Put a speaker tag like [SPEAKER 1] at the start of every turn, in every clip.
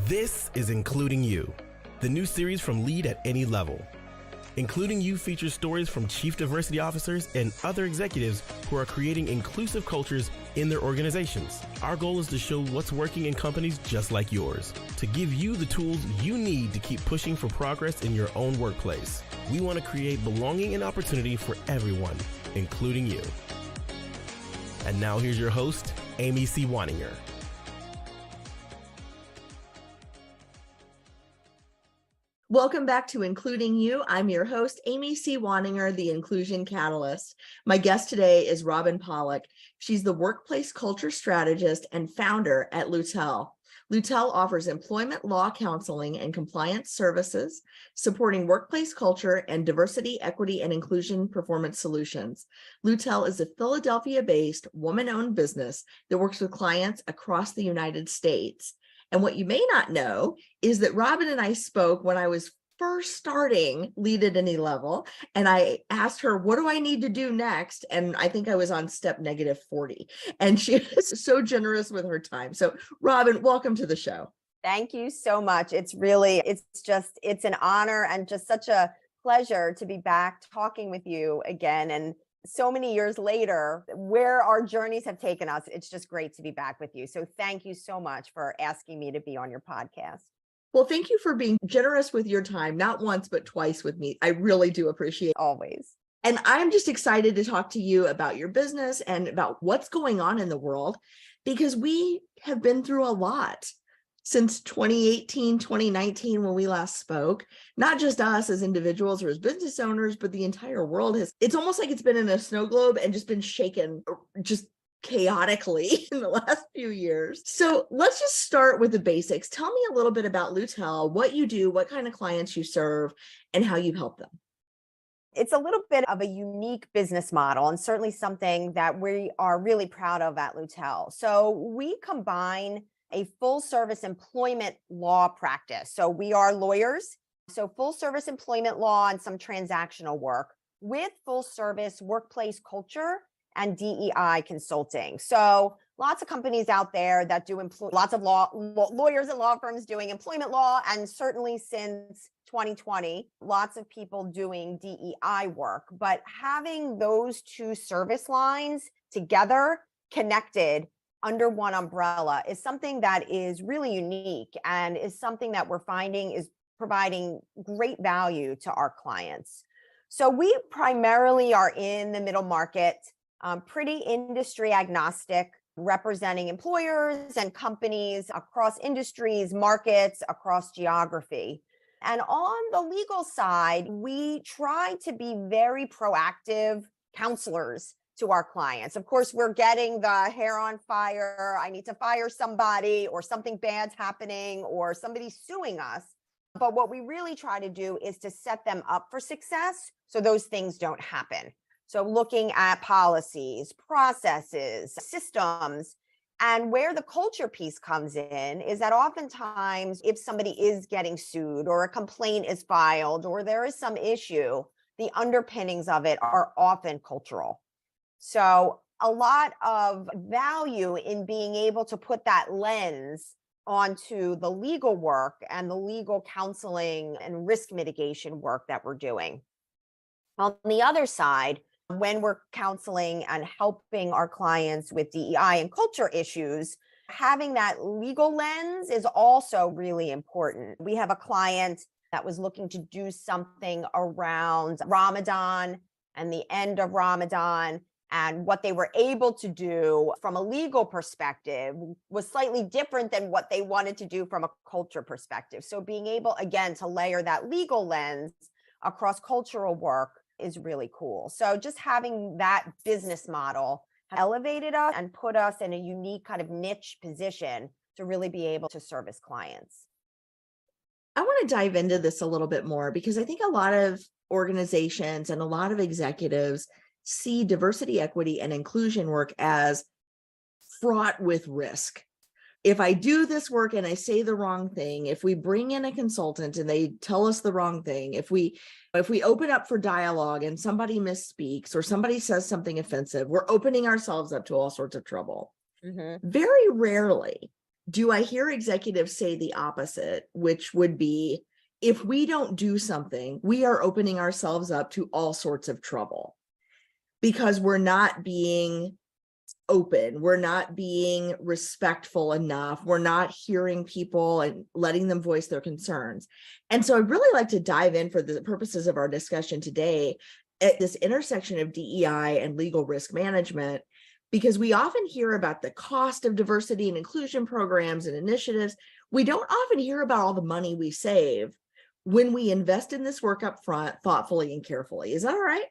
[SPEAKER 1] This is Including You, the new series from Lead at Any Level. Including You features stories from chief diversity officers and other executives who are creating inclusive cultures in their organizations. Our goal is to show what's working in companies just like yours, to give you the tools you need to keep pushing for progress in your own workplace. We want to create belonging and opportunity for everyone, including you. And now here's your host, Amy C. Waninger.
[SPEAKER 2] Welcome back to Including You. I'm your host, Amy C. Waninger, the Inclusion Catalyst. My guest today is Robyn Pollack. She's the workplace culture strategist and founder at Loutel. Loutel offers employment law counseling and compliance services, supporting workplace culture and diversity, equity, and inclusion performance solutions. Loutel is a Philadelphia-based, woman-owned business that works with clients across the United States. And what you may not know is that Robyn and I spoke when I was first starting Lead at Any Level, and I asked her, what do I need to do next? And I think I was on step -40, and she was so generous with her time. So Robyn, welcome to the show.
[SPEAKER 3] Thank you so much. It's an honor and just such a pleasure to be back talking with you again. And so many years later, where our journeys have taken us, it's just great to be back with you. So thank you so much for asking me to be on your podcast.
[SPEAKER 2] Well, thank you for being generous with your time, not once, but twice with me. I really do appreciate it.
[SPEAKER 3] Always.
[SPEAKER 2] And I'm just excited to talk to you about your business and about what's going on in the world, because we have been through a lot since 2018, 2019, when we last spoke. Not just us as individuals or as business owners, but the entire world it's almost like it's been in a snow globe and just been shaken just chaotically in the last few years. So let's just start with the basics. Tell me a little bit about Loutel, what you do, what kind of clients you serve, and how you help them.
[SPEAKER 3] It's a little bit of a unique business model, and certainly something that we are really proud of at Loutel. So we combine a full service employment law practice. So we are lawyers, so full service employment law and some transactional work with full service workplace culture and DEI consulting. So lots of companies out there that do lots of lawyers and law firms doing employment law, and certainly since 2020, lots of people doing DEI work. But having those two service lines together, connected under one umbrella, is something that is really unique and is something that we're finding is providing great value to our clients. So we primarily are in the middle market, pretty industry agnostic, representing employers and companies across industries, markets, across geography. And on the legal side, we try to be very proactive counselors to our clients. Of course, we're getting the hair on fire, I need to fire somebody, or something bad's happening, or somebody's suing us. But what we really try to do is to set them up for success so those things don't happen. So looking at policies, processes, systems, and where the culture piece comes in is that oftentimes if somebody is getting sued or a complaint is filed or there is some issue, the underpinnings of it are often cultural. So a lot of value in being able to put that lens onto the legal work and the legal counseling and risk mitigation work that we're doing. On the other side, when we're counseling and helping our clients with DEI and culture issues, having that legal lens is also really important. We have a client that was looking to do something around Ramadan and the end of Ramadan, and what they were able to do from a legal perspective was slightly different than what they wanted to do from a culture perspective. So being able, again, to layer that legal lens across cultural work is really cool. So just having that business model elevated us and put us in a unique kind of niche position to really be able to service clients.
[SPEAKER 2] I want to dive into this a little bit more, because I think a lot of organizations and a lot of executives see diversity, equity, and inclusion work as fraught with risk. If I do this work and I say the wrong thing, if we bring in a consultant and they tell us the wrong thing, if we open up for dialogue and somebody misspeaks or somebody says something offensive, we're opening ourselves up to all sorts of trouble. Very rarely do I hear executives say the opposite, which would be, if we don't do something, we are opening ourselves up to all sorts of trouble because we're not being open, we're not being respectful enough, we're not hearing people and letting them voice their concerns. And so I'd really like to dive in, for the purposes of our discussion today, at this intersection of DEI and legal risk management, because we often hear about the cost of diversity and inclusion programs and initiatives. We don't often hear about all the money we save when we invest in this work up front thoughtfully and carefully. Is that all right?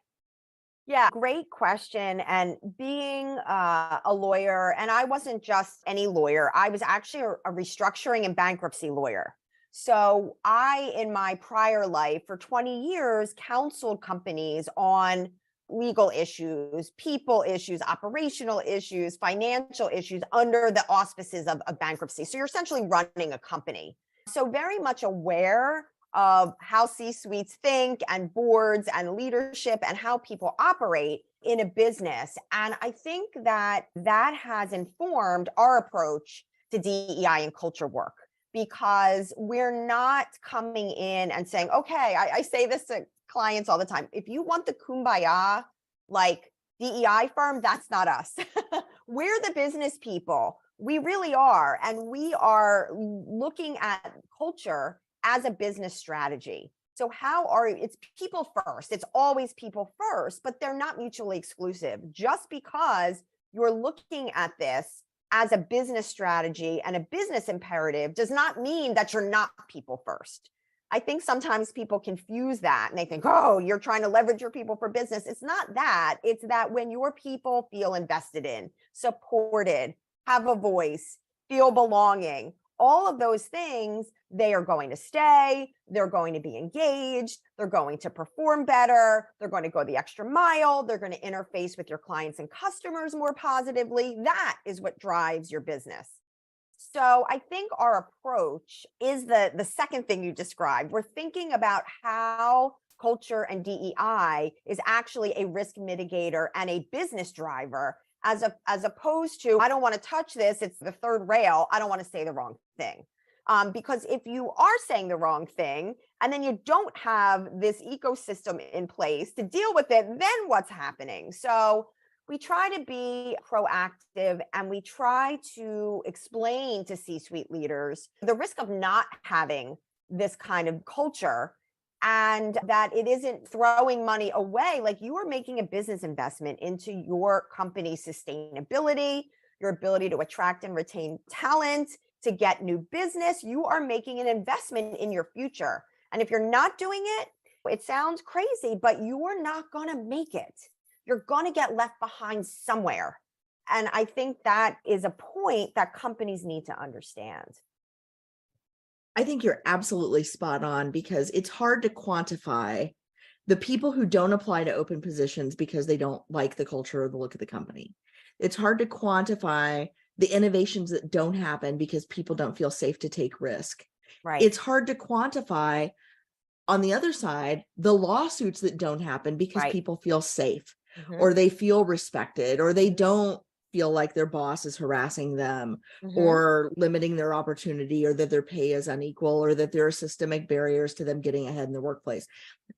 [SPEAKER 3] Yeah, great question. And being a lawyer, and I wasn't just any lawyer, I was actually a restructuring and bankruptcy lawyer. So I, in my prior life for 20 years, counseled companies on legal issues, people issues, operational issues, financial issues under the auspices of bankruptcy. So you're essentially running a company. So very much aware of how C-suites think and boards and leadership and how people operate in a business. And I think that has informed our approach to DEI and culture work, because we're not coming in and saying, okay, I say this to clients all the time, if you want the kumbaya, like DEI firm, that's not us. We're the business people. We really are. And we are looking at culture as a business strategy. So it's people first. It's always people first, but they're not mutually exclusive. Just because you're looking at this as a business strategy and a business imperative does not mean that you're not people first. I think sometimes people confuse that and they think, oh, you're trying to leverage your people for business. It's not that. It's that when your people feel invested in, supported, have a voice, feel belonging, all of those things, they are going to stay, they're going to be engaged, they're going to perform better, they're going to go the extra mile, they're going to interface with your clients and customers more positively. That is what drives your business. So I think our approach is the second thing you described. We're thinking about how culture and DEI is actually a risk mitigator and a business driver, as opposed to, I don't want to touch this, it's the third rail, I don't want to say the wrong thing. Because if you are saying the wrong thing and then you don't have this ecosystem in place to deal with it, then what's happening? So we try to be proactive and we try to explain to C-suite leaders the risk of not having this kind of culture, and that it isn't throwing money away. Like, you are making a business investment into your company's sustainability, your ability to attract and retain talent, to get new business. You are making an investment in your future. And if you're not doing it, it sounds crazy, but you are not going to make it. You're going to get left behind somewhere. And I think that is a point that companies need to understand.
[SPEAKER 2] I think you're absolutely spot on, because it's hard to quantify the people who don't apply to open positions because they don't like the culture or the look of the company. It's hard to quantify the innovations that don't happen because people don't feel safe to take risk.
[SPEAKER 3] Right.
[SPEAKER 2] It's hard to quantify, on the other side, the lawsuits that don't happen because
[SPEAKER 3] Right.
[SPEAKER 2] people feel safe, or they feel respected, or they don't feel like their boss is harassing them or limiting their opportunity, or that their pay is unequal, or that there are systemic barriers to them getting ahead in the workplace.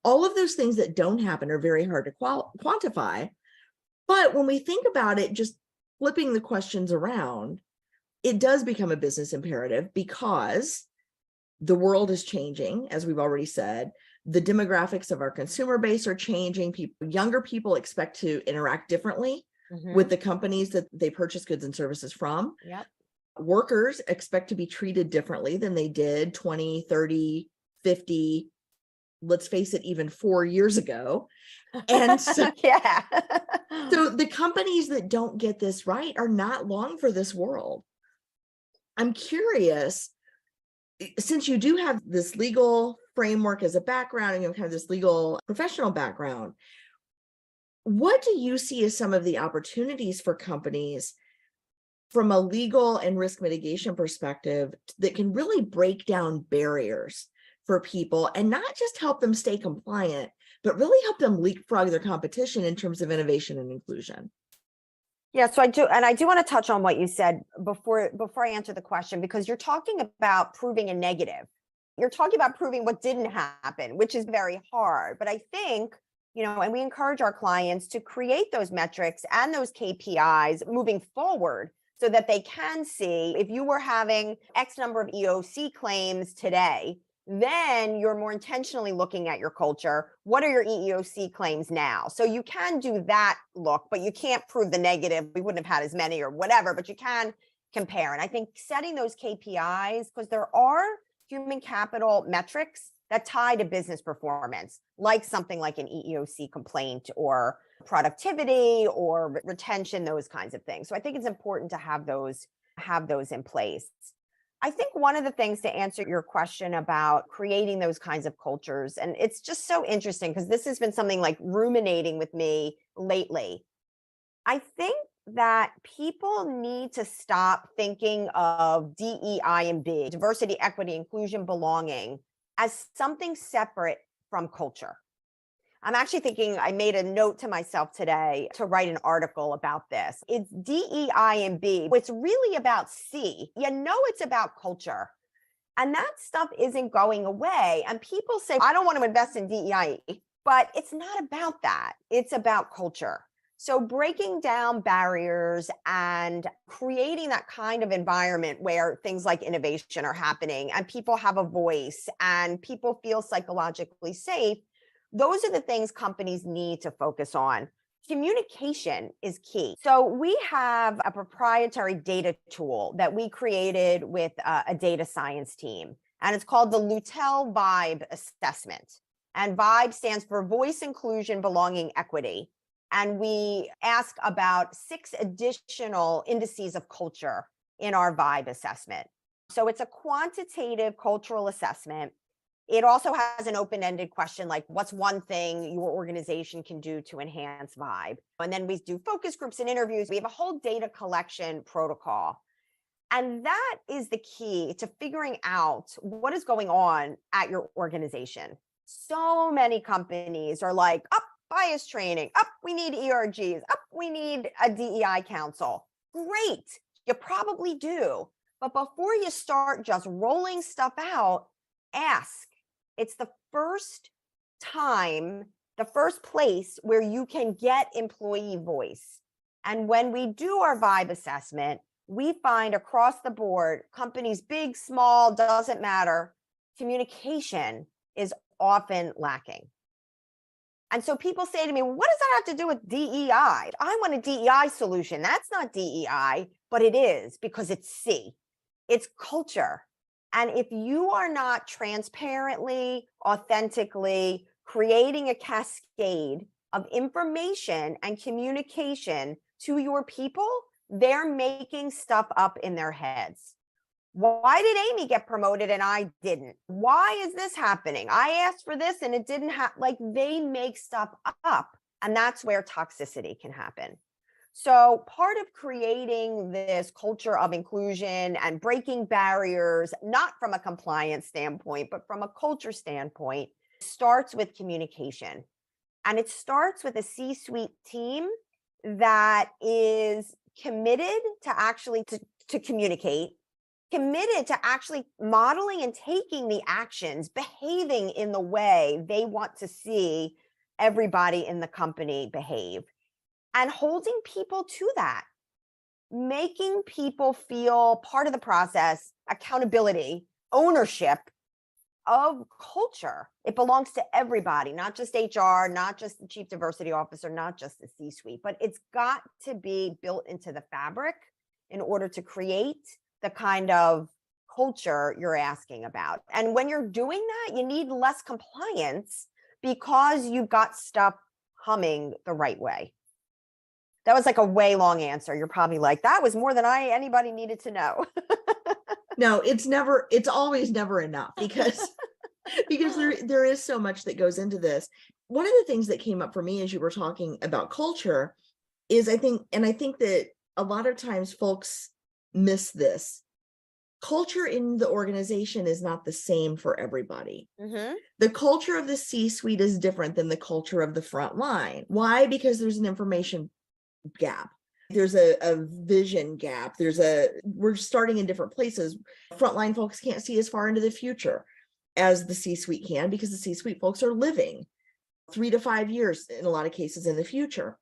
[SPEAKER 2] All of those things that don't happen are very hard to quantify. But when we think about it, just flipping the questions around, it does become a business imperative, because the world is changing, as we've already said. The demographics of our consumer base are changing. Younger people expect to interact differently with the companies that they purchase goods and services from.
[SPEAKER 3] Yep.
[SPEAKER 2] Workers expect to be treated differently than they did 20, 30, 50, let's face it, even 4 years ago. And so,
[SPEAKER 3] yeah.
[SPEAKER 2] so the companies that don't get this right are not long for this world. I'm curious, since you do have this legal framework as a background, and you have this legal professional background, what do you see as some of the opportunities for companies from a legal and risk mitigation perspective that can really break down barriers for people and not just help them stay compliant, but really help them leapfrog their competition in terms of innovation and inclusion?
[SPEAKER 3] Yeah, so I do want to touch on what you said before I answer the question, because you're talking about proving a negative. You're talking about proving what didn't happen, which is very hard. But I think, and we encourage our clients to create those metrics and those KPIs moving forward so that they can see if you were having X number of EOC claims today, then you're more intentionally looking at your culture. What are your EEOC claims now? So you can do that look, but you can't prove the negative. We wouldn't have had as many or whatever, but you can compare. And I think setting those KPIs, because there are human capital metrics that tie to business performance, like something like an EEOC complaint or productivity or retention, those kinds of things. So I think it's important to have those in place. I think one of the things to answer your question about creating those kinds of cultures, and it's just so interesting because this has been something like ruminating with me lately. I think that people need to stop thinking of DEI and B, diversity, equity, inclusion, belonging, as something separate from culture. I'm actually thinking, I made a note to myself today to write an article about this. It's DEI and B. It's really about C. It's about culture. And that stuff isn't going away. And people say, I don't want to invest in DEI, but it's not about that. It's about culture. So breaking down barriers and creating that kind of environment where things like innovation are happening and people have a voice and people feel psychologically safe, those are the things companies need to focus on. Communication is key. So we have a proprietary data tool that we created with a data science team, and it's called the Loutel Vibe Assessment. And Vibe stands for Voice, Inclusion, Belonging, Equity. And we ask about 6 additional indices of culture in our Vibe assessment. So it's a quantitative cultural assessment. It also has an open-ended question like, what's one thing your organization can do to enhance Vibe? And then we do focus groups and interviews. We have a whole data collection protocol. And that is the key to figuring out what is going on at your organization. So many companies are like, bias training, we need ERGs, we need a DEI council. Great, you probably do. But before you start just rolling stuff out, ask. It's the first time, the first place where you can get employee voice. And when we do our Vibe assessment, we find across the board, companies big, small, doesn't matter, communication is often lacking. And so people say to me, what does that have to do with DEI? I want a DEI solution. That's not DEI, but it is because it's C. It's culture. And if you are not transparently, authentically creating a cascade of information and communication to your people, they're making stuff up in their heads. Why did Amy get promoted and I didn't? Why is this happening? I asked for this and it didn't happen. Like, they make stuff up, and that's where toxicity can happen. So part of creating this culture of inclusion and breaking barriers, not from a compliance standpoint, but from a culture standpoint, starts with communication. And it starts with a C-suite team that is committed to actually to communicate, committed to actually modeling and taking the actions, behaving in the way they want to see everybody in the company behave, and holding people to that, making people feel part of the process, accountability, ownership of culture. It belongs to everybody, not just HR, not just the chief diversity officer, not just the C-suite, but it's got to be built into the fabric in order to create the kind of culture you're asking about. And when you're doing that, you need less compliance because you've got stuff humming the right way. That was like a way long answer. You're probably like, that was more than anybody needed to know.
[SPEAKER 2] No, it's always never enough because there is so much that goes into this. One of the things that came up for me as you were talking about culture is I think that a lot of times folks miss this. Culture in the organization is not the same for everybody. Mm-hmm. The culture of the C-suite is different than the culture of the front line. Why? Because there's an information gap. There's a vision gap. We're starting in different places. Frontline folks can't see as far into the future as the C-suite can, because the C-suite folks are living 3 to 5 years in a lot of cases in the future.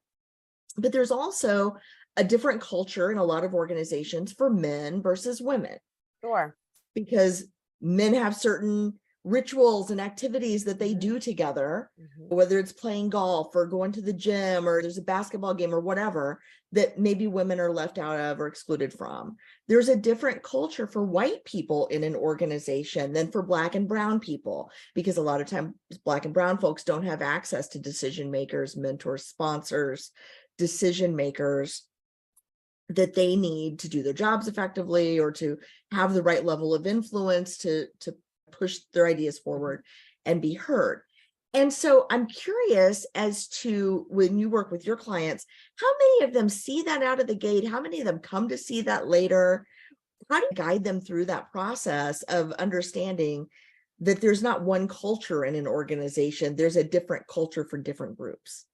[SPEAKER 2] But there's also a different culture in a lot of organizations for men versus women.
[SPEAKER 3] Sure.
[SPEAKER 2] Because men have certain rituals and activities that they do together, whether it's playing golf or going to the gym or there's a basketball game or whatever, that maybe women are left out of or excluded from. There's a different culture for white people in an organization than for Black and brown people, because a lot of times Black and brown folks don't have access to decision makers, mentors, sponsors, decision makers that they need to do their jobs effectively or to have the right level of influence to push their ideas forward and be heard. And so I'm curious as to, when you work with your clients, how many of them see that out of the gate? How many of them come to see that later? How do you guide them through that process of understanding that there's not one culture in an organization, there's a different culture for different groups?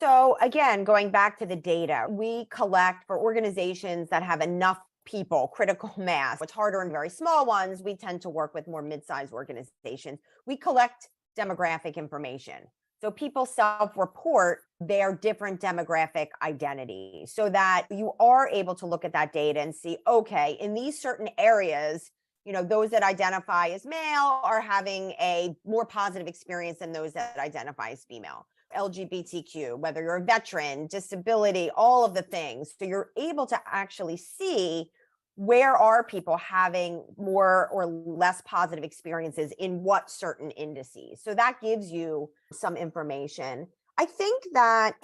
[SPEAKER 3] So again, going back to the data, we collect for organizations that have enough people, critical mass. It's harder in very small ones. We tend to work with more mid-sized organizations. We collect demographic information. So people self-report their different demographic identities so that you are able to look at that data and see, okay, in these certain areas, those that identify as male are having a more positive experience than those that identify as female. LGBTQ, whether you're a veteran, disability, all of the things. So you're able to actually see where are people having more or less positive experiences in what certain indices. So that gives you some information. I think that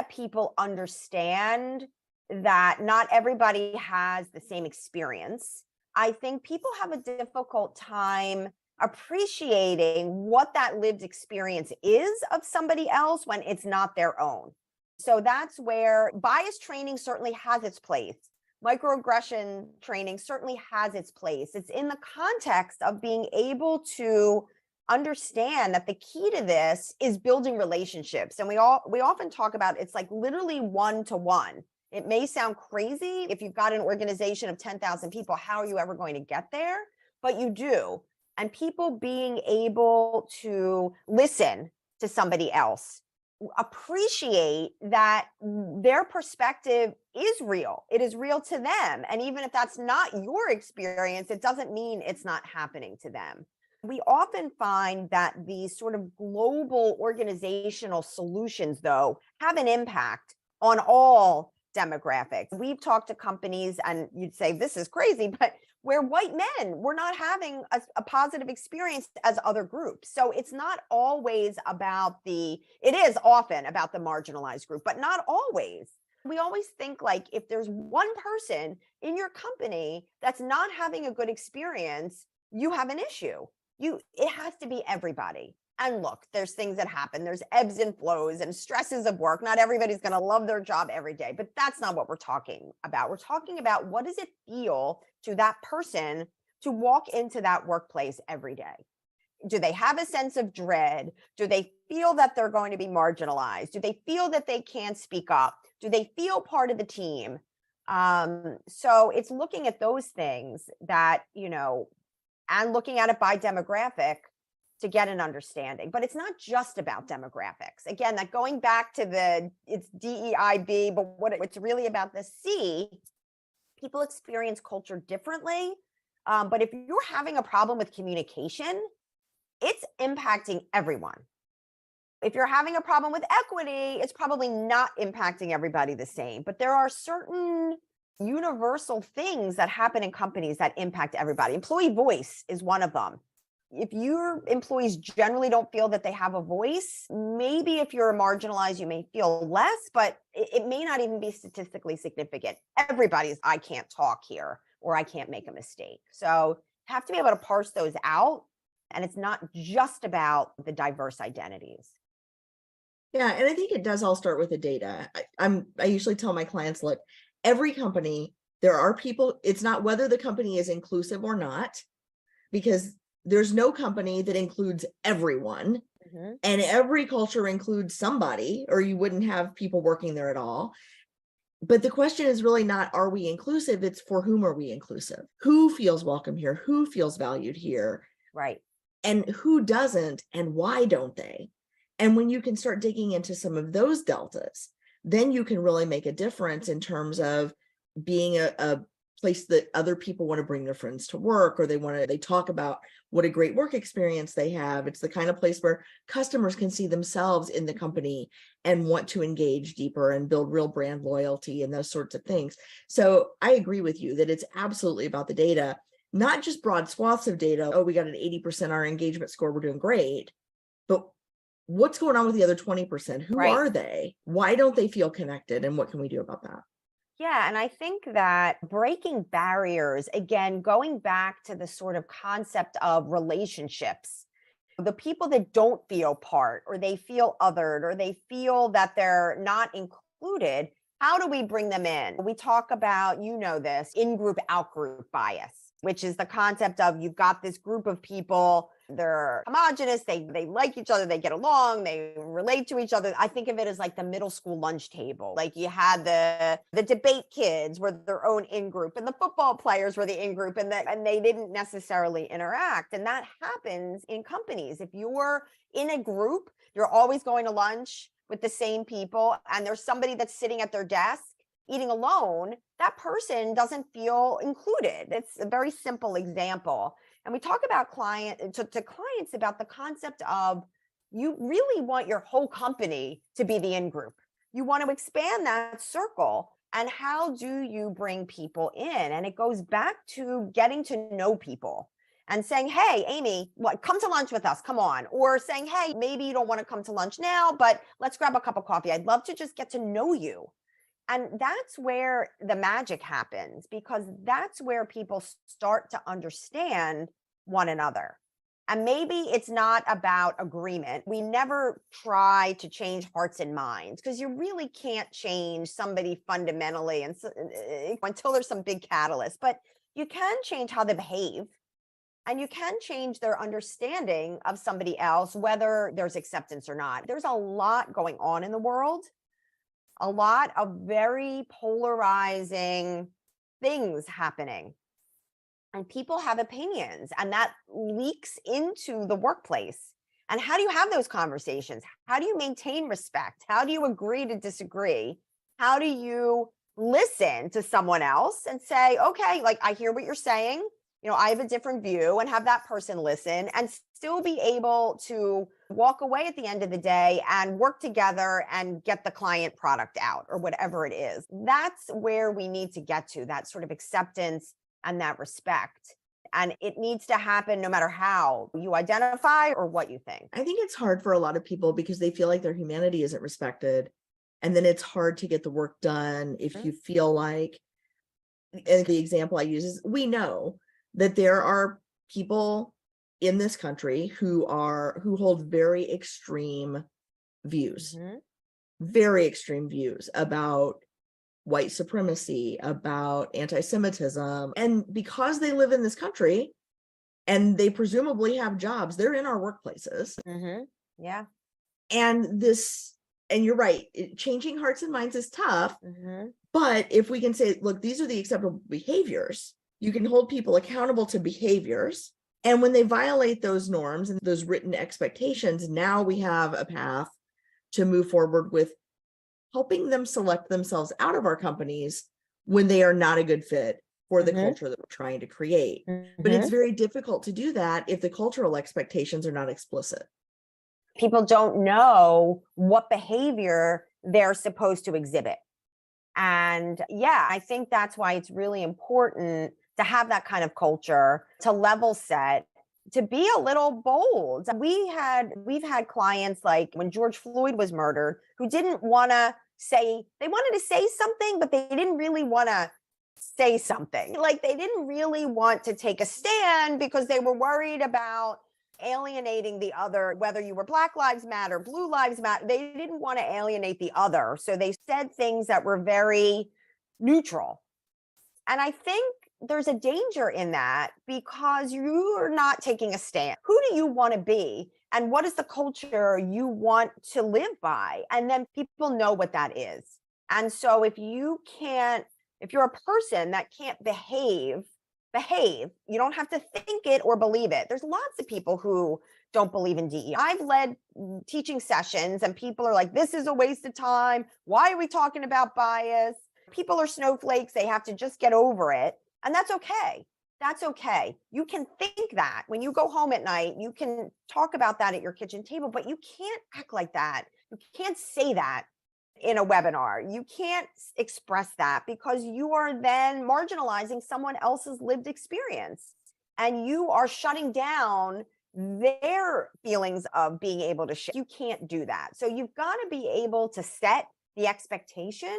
[SPEAKER 3] people understand that not everybody has the same experience. I think people have a difficult time appreciating what that lived experience is of somebody else when it's not their own. So that's where bias training certainly has its place. Microaggression training certainly has its place. It's in the context of being able to understand that the key to this is building relationships. And we often talk about it's like literally one-to-one. It may sound crazy if you've got an organization of 10,000 people, how are you ever going to get there? But you do. And people being able to listen to somebody else, appreciate that their perspective is real. It is real to them. And even if that's not your experience, it doesn't mean it's not happening to them. We often find that these sort of global organizational solutions, though, have an impact on all demographics. We've talked to companies and you'd say, this is crazy, but where white men were not having a positive experience as other groups. So it's not always about it is often about the marginalized group, but not always. We always think like if there's one person in your company that's not having a good experience, you have an issue. It has to be everybody. And look, there's things that happen. There's ebbs and flows and stresses of work. Not everybody's going to love their job every day, but that's not what we're talking about. We're talking about what does it feel to that person to walk into that workplace every day? Do they have a sense of dread? Do they feel that they're going to be marginalized? Do they feel that they can't speak up? Do they feel part of the team? So it's looking at those things that, and looking at it by demographic to get an understanding. But it's not just about demographics. Again, that going back to it's DEIB, but what it's really about the C, people experience culture differently. But if you're having a problem with communication, it's impacting everyone. If you're having a problem with equity, it's probably not impacting everybody the same. But there are certain universal things that happen in companies that impact everybody. Employee voice is one of them. If your employees generally don't feel that they have a voice, maybe if you're marginalized, you may feel less, but it may not even be statistically significant. Everybody's, I can't talk here, or I can't make a mistake. So you have to be able to parse those out. And it's not just about the diverse identities.
[SPEAKER 2] Yeah, and I think it does all start with the data. I usually tell my clients, look, every company, there are people, it's not whether the company is inclusive or not, because there's no company that includes everyone. And every culture includes somebody, or you wouldn't have people working there at all. But the question is really not, are we inclusive? It's for whom are we inclusive? Who feels welcome here? Who feels valued here?
[SPEAKER 3] Right.
[SPEAKER 2] And who doesn't, and why don't they? And when you can start digging into some of those deltas, then you can really make a difference in terms of being a place that other people want to bring their friends to work, or they talk about what a great work experience they have. It's the kind of place where customers can see themselves in the company and want to engage deeper and build real brand loyalty and those sorts of things. So I agree with you that it's absolutely about the data, not just broad swaths of data. Oh, we got an 80% our engagement score, we're doing great. But what's going on with the other 20%? Who
[SPEAKER 3] Right.
[SPEAKER 2] are they? Why don't they feel connected? And what can we do about that?
[SPEAKER 3] Yeah, and I think that breaking barriers, again, going back to the sort of concept of relationships, the people that don't feel part, or they feel othered, or they feel that they're not included, how do we bring them in? We talk about, this in-group, out-group bias, which is the concept of you've got this group of people, they're homogenous, they like each other, they get along, they relate to each other. I think of it as like the middle school lunch table. Like you had the debate kids were their own in-group, and the football players were the in-group, and they didn't necessarily interact. And that happens in companies. If you're in a group, you're always going to lunch with the same people, and there's somebody that's sitting at their desk eating alone, that person doesn't feel included. It's a very simple example. And we talk about to clients about the concept of you really want your whole company to be the in-group. You want to expand that circle. And how do you bring people in? And it goes back to getting to know people and saying, hey, Amy, come to lunch with us, come on. Or saying, hey, maybe you don't want to come to lunch now, but let's grab a cup of coffee. I'd love to just get to know you. And that's where the magic happens, because that's where people start to understand one another. And maybe it's not about agreement. We never try to change hearts and minds, because you really can't change somebody fundamentally until there's some big catalyst. But you can change how they behave, and you can change their understanding of somebody else, whether there's acceptance or not. There's a lot going on in the world. A lot of very polarizing things happening, and people have opinions, and that leaks into the workplace. And how do you have those conversations? How do you maintain respect? How do you agree to disagree? How do you listen to someone else and say, okay, like, I hear what you're saying. I have a different view, and have that person listen and still be able to walk away at the end of the day and work together and get the client product out, or whatever it is. That's where we need to get to, that sort of acceptance and that respect. And it needs to happen no matter how you identify or what you think.
[SPEAKER 2] I think it's hard for a lot of people because they feel like their humanity isn't respected. And then it's hard to get the work done if you feel like, and the example I use is, we know that there are people in this country who hold very extreme views, about white supremacy, about anti-Semitism. And because they live in this country and they presumably have jobs, they're in our workplaces.
[SPEAKER 3] Yeah.
[SPEAKER 2] And you're right, changing hearts and minds is tough. But if we can say, look, these are the acceptable behaviors, you can hold people accountable to behaviors. And when they violate those norms and those written expectations, now we have a path to move forward with helping them select themselves out of our companies when they are not a good fit for the culture that we're trying to create. But it's very difficult to do that if the cultural expectations are not explicit.
[SPEAKER 3] People don't know what behavior they're supposed to exhibit. And yeah, I think that's why it's really important to have that kind of culture, to level set, to be a little bold. We've had clients, like when George Floyd was murdered, who didn't want to say, they wanted to say something, but they didn't really want to say something. Like, they didn't really want to take a stand because they were worried about alienating the other, whether you were Black Lives Matter, Blue Lives Matter. They didn't want to alienate the other. So they said things that were very neutral. And I think there's a danger in that, because you are not taking a stand. Who do you want to be? And what is the culture you want to live by? And then people know what that is. And so if you're a person that can't behave, you don't have to think it or believe it. There's lots of people who don't believe in DE. I've led teaching sessions and people are like, this is a waste of time. Why are we talking about bias? People are snowflakes. They have to just get over it. And that's okay. That's okay. You can think that when you go home at night, you can talk about that at your kitchen table, but you can't act like that. You can't say that in a webinar. You can't express that because you are then marginalizing someone else's lived experience and you are shutting down their feelings of being able to share. You can't do that. So you've got to be able to set the expectation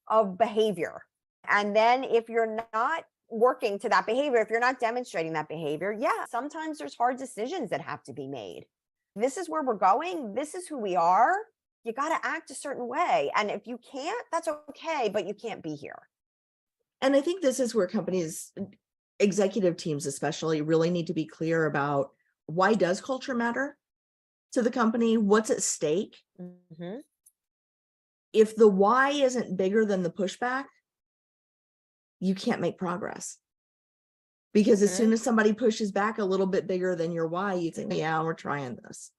[SPEAKER 3] of behavior. And then if you're not working to that behavior, if you're not demonstrating that behavior, yeah, sometimes there's hard decisions that have to be made. This is where we're going. This is who we are. You got to act a certain way. And if you can't, that's okay, but you can't be here.
[SPEAKER 2] And I think this is where companies, executive teams especially, really need to be clear about why does culture matter to the company? What's at stake?
[SPEAKER 3] Mm-hmm.
[SPEAKER 2] If the why isn't bigger than the pushback, you can't make progress. Because as soon as somebody pushes back a little bit bigger than your why, you think, yeah, we're trying this.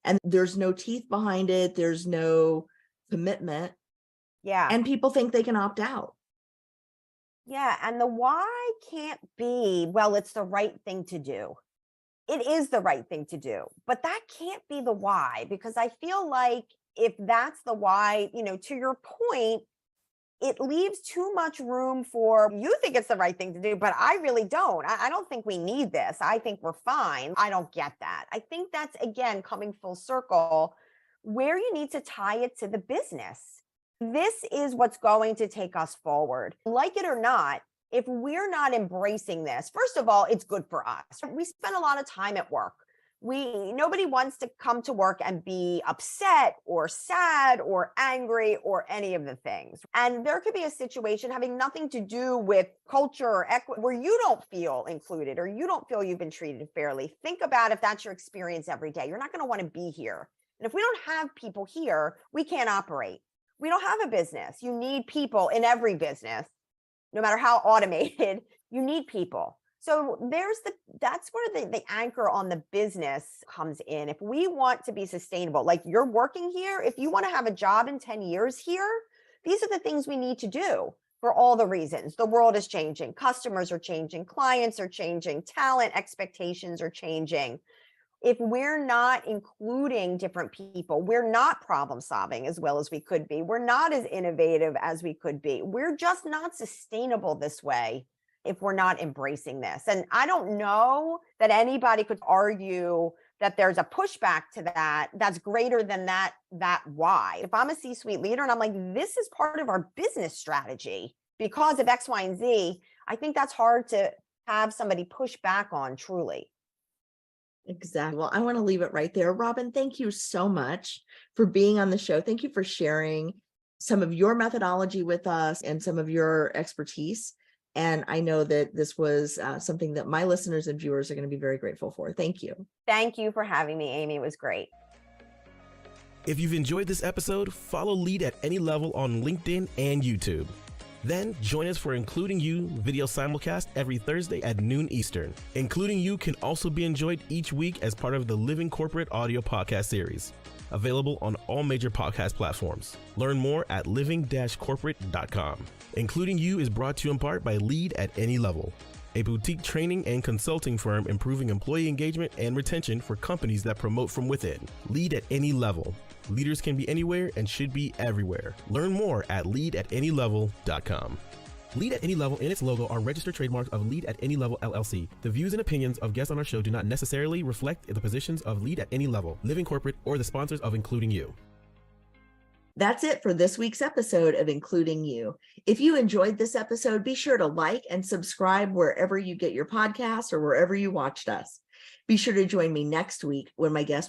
[SPEAKER 2] And there's no teeth behind it. There's no commitment.
[SPEAKER 3] Yeah.
[SPEAKER 2] And people think they can opt out.
[SPEAKER 3] Yeah. And the why can't be, well, it's the right thing to do. It is the right thing to do, but that can't be the why, because I feel like if that's the why, to your point, it leaves too much room for, you think it's the right thing to do, but I really don't. I don't think we need this. I think we're fine. I don't get that. I think that's, again, coming full circle, where you need to tie it to the business. This is what's going to take us forward. Like it or not, if we're not embracing this, first of all, it's good for us. We spend a lot of time at work. Nobody wants to come to work and be upset or sad or angry or any of the things. And there could be a situation having nothing to do with culture or equity where you don't feel included or you don't feel you've been treated fairly. Think about if that's your experience every day. You're not going to want to be here. And if we don't have people here, we can't operate. We don't have a business. You need people in every business, no matter how automated. You need people. So that's where the anchor on the business comes in. If we want to be sustainable, like you're working here, if you want to have a job in 10 years here, these are the things we need to do for all the reasons. The world is changing. Customers are changing. Clients are changing. Talent expectations are changing. If we're not including different people, we're not problem solving as well as we could be. We're not as innovative as we could be. We're just not sustainable this way if we're not embracing this. And I don't know that anybody could argue that there's a pushback to that that's greater than that why. If I'm a C-suite leader and I'm like, this is part of our business strategy because of X, Y, and Z, I think that's hard to have somebody push back on truly.
[SPEAKER 2] Exactly. Well, I want to leave it right there. Robyn, thank you so much for being on the show. Thank you for sharing some of your methodology with us and some of your expertise. And I know that this was something that my listeners and viewers are going to be very grateful for. Thank you.
[SPEAKER 3] Thank you for having me, Amy. It was great.
[SPEAKER 1] If you've enjoyed this episode, follow Lead at Any Level on LinkedIn and YouTube. Then join us for Including You video simulcast every Thursday at noon Eastern. Including You can also be enjoyed each week as part of the Living Corporate audio podcast series, available on all major podcast platforms. Learn more at living-corporate.com. Including You is brought to you in part by Lead at Any Level, a boutique training and consulting firm improving employee engagement and retention for companies that promote from within. Lead at Any Level. Leaders can be anywhere and should be everywhere. Learn more at leadatanylevel.com. Lead at Any Level and its logo are registered trademarks of Lead at Any Level LLC. The views and opinions of guests on our show do not necessarily reflect the positions of Lead at Any Level, Living Corporate, or the sponsors of Including You.
[SPEAKER 2] That's it for this week's episode of Including You. If you enjoyed this episode, be sure to like and subscribe wherever you get your podcasts or wherever you watched us. Be sure to join me next week when my guest